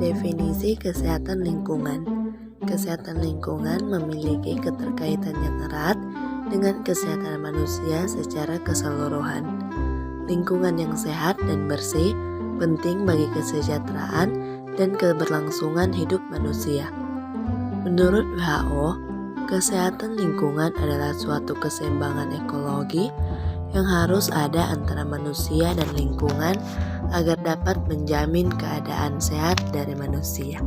Definisi kesehatan lingkungan. Kesehatan lingkungan memiliki keterkaitan yang erat dengan kesehatan manusia secara keseluruhan. Lingkungan yang sehat dan bersih penting bagi kesejahteraan dan keberlangsungan hidup manusia. Menurut WHO, kesehatan lingkungan adalah suatu keseimbangan ekologi yang harus ada antara manusia dan lingkungan agar dapat menjamin keadaan sehat dari manusia.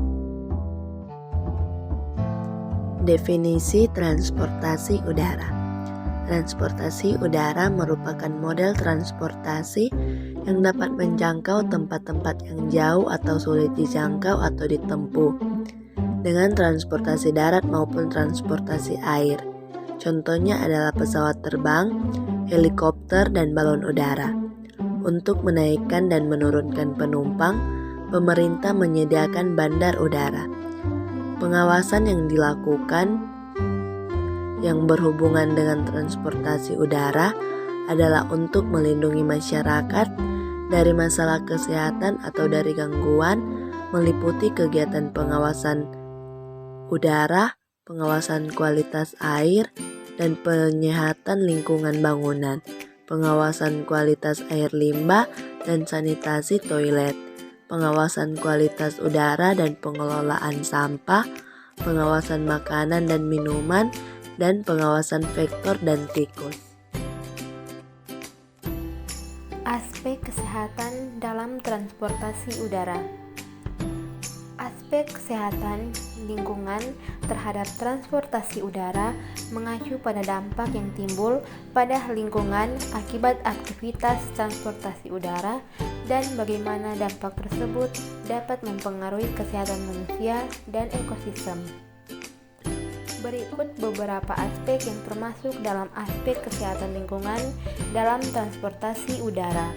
Definisi transportasi udara. Transportasi udara merupakan model transportasi yang dapat menjangkau tempat-tempat yang jauh atau sulit dijangkau atau ditempuh dengan transportasi darat maupun transportasi air. Contohnya adalah pesawat terbang, helikopter, dan balon udara. Untuk menaikkan dan menurunkan penumpang, pemerintah menyediakan bandar udara. Pengawasan yang dilakukan yang berhubungan dengan transportasi udara adalah untuk melindungi masyarakat dari masalah kesehatan atau dari gangguan, meliputi kegiatan pengawasan udara, pengawasan kualitas air, dan penyehatan lingkungan bangunan, pengawasan kualitas air limbah dan sanitasi toilet, pengawasan kualitas udara dan pengelolaan sampah, pengawasan makanan dan minuman, dan pengawasan vektor dan tikus. Aspek kesehatan dalam transportasi udara. Aspek kesehatan lingkungan terhadap transportasi udara mengacu pada dampak yang timbul pada lingkungan akibat aktivitas transportasi udara dan bagaimana dampak tersebut dapat mempengaruhi kesehatan manusia dan ekosistem. Berikut beberapa aspek yang termasuk dalam aspek kesehatan lingkungan dalam transportasi udara.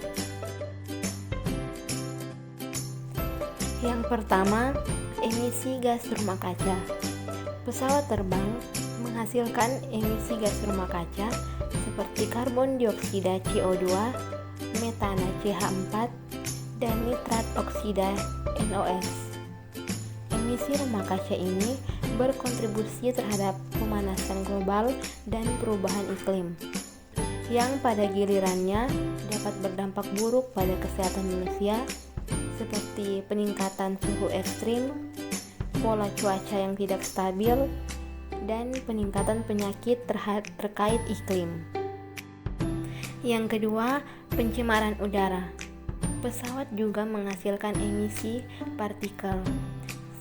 Yang pertama, emisi gas rumah kaca. Pesawat terbang menghasilkan emisi gas rumah kaca seperti karbon dioksida CO2, metana CH4, dan nitrat oksida NOx. Emisi rumah kaca ini berkontribusi terhadap pemanasan global dan perubahan iklim, yang pada gilirannya dapat berdampak buruk pada kesehatan manusia, seperti peningkatan suhu ekstrim, pola cuaca yang tidak stabil, dan peningkatan penyakit terkait iklim. Yang kedua, pencemaran udara. Pesawat juga menghasilkan emisi partikel,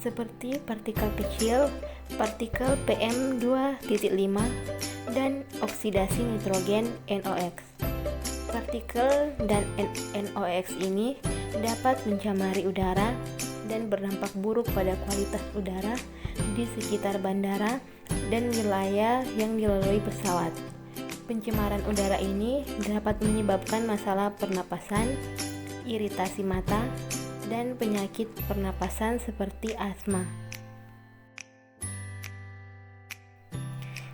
seperti partikel kecil, partikel PM2.5, dan oksidasi nitrogen NOx. Partikel dan NOx ini dapat mencemari udara dan berdampak buruk pada kualitas udara di sekitar bandara dan wilayah yang dilalui pesawat. Pencemaran udara ini dapat menyebabkan masalah pernapasan, iritasi mata, dan penyakit pernapasan seperti asma.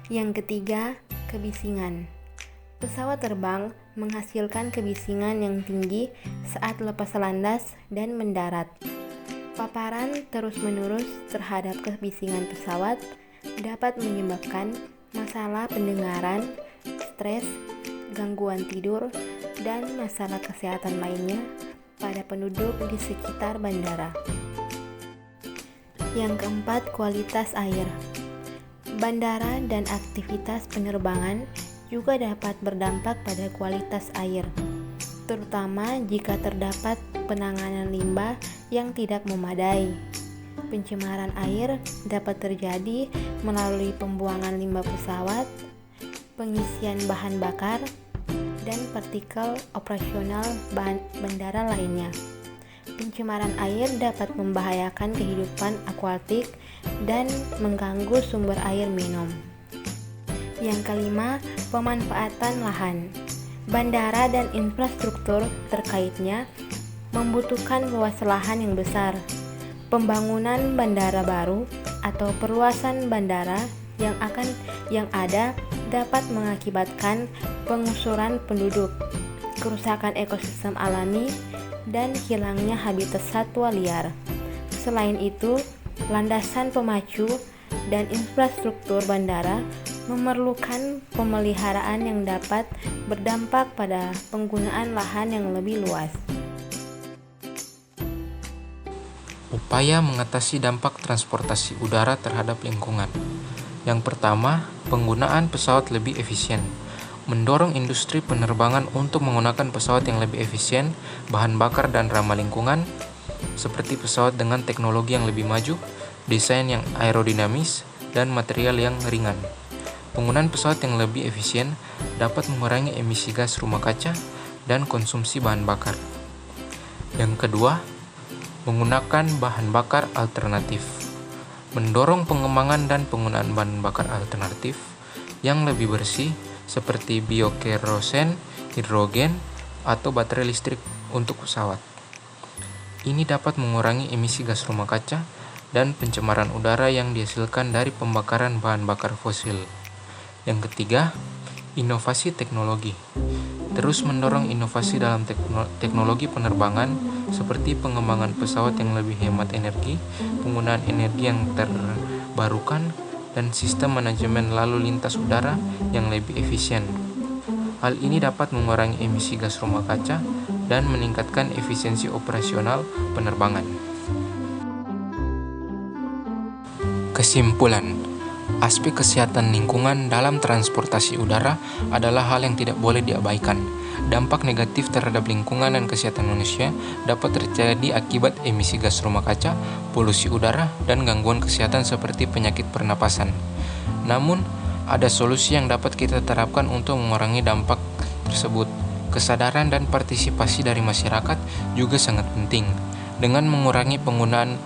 Yang ketiga, kebisingan. Pesawat terbang menghasilkan kebisingan yang tinggi saat lepas landas dan mendarat. Paparan terus-menerus terhadap kebisingan pesawat dapat menyebabkan masalah pendengaran, stres, gangguan tidur, dan masalah kesehatan lainnya pada penduduk di sekitar bandara. Yang keempat, kualitas air. Bandara dan aktivitas penerbangan juga dapat berdampak pada kualitas air, terutama jika terdapat penanganan limbah yang tidak memadai. Pencemaran air dapat terjadi melalui pembuangan limbah pesawat, pengisian bahan bakar, dan partikel operasional bandara lainnya. Pencemaran air dapat membahayakan kehidupan akuatik dan mengganggu sumber air minum. Yang kelima, pemanfaatan lahan. Bandara dan infrastruktur terkaitnya membutuhkan luas lahan yang besar. Pembangunan bandara baru atau perluasan bandara yang ada dapat mengakibatkan pengusuran penduduk, kerusakan ekosistem alami, dan hilangnya habitat satwa liar, Selain itu, landasan pemacu dan infrastruktur bandara memerlukan pemeliharaan yang dapat berdampak pada penggunaan lahan yang lebih luas. Upaya mengatasi dampak transportasi udara terhadap lingkungan. Yang pertama, penggunaan pesawat lebih efisien. Mendorong industri penerbangan untuk menggunakan pesawat yang lebih efisien, bahan bakar dan ramah lingkungan, seperti pesawat dengan teknologi yang lebih maju, desain yang aerodinamis, dan material yang ringan. Penggunaan pesawat yang lebih efisien dapat mengurangi emisi gas rumah kaca dan konsumsi bahan bakar. Yang kedua, menggunakan bahan bakar alternatif. Mendorong pengembangan dan penggunaan bahan bakar alternatif yang lebih bersih seperti biokerosen, hidrogen, atau baterai listrik untuk pesawat. Ini dapat mengurangi emisi gas rumah kaca dan pencemaran udara yang dihasilkan dari pembakaran bahan bakar fosil. Yang ketiga, inovasi teknologi. Terus mendorong inovasi dalam teknologi penerbangan seperti pengembangan pesawat yang lebih hemat energi, penggunaan energi yang terbarukan, dan sistem manajemen lalu lintas udara yang lebih efisien. Hal ini dapat mengurangi emisi gas rumah kaca dan meningkatkan efisiensi operasional penerbangan. Kesimpulan, aspek kesehatan lingkungan dalam transportasi udara adalah hal yang tidak boleh diabaikan. Dampak negatif terhadap lingkungan dan kesehatan manusia dapat terjadi akibat emisi gas rumah kaca, polusi udara, dan gangguan kesehatan seperti penyakit pernapasan. Namun, ada solusi yang dapat kita terapkan untuk mengurangi dampak tersebut. Kesadaran dan partisipasi dari masyarakat juga sangat penting. Dengan mengurangi penggunaan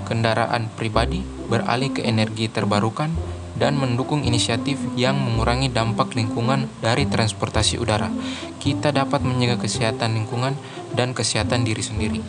kendaraan pribadi, beralih ke energi terbarukan, dan mendukung inisiatif yang mengurangi dampak lingkungan dari transportasi udara, kita dapat menjaga kesehatan lingkungan dan kesehatan diri sendiri.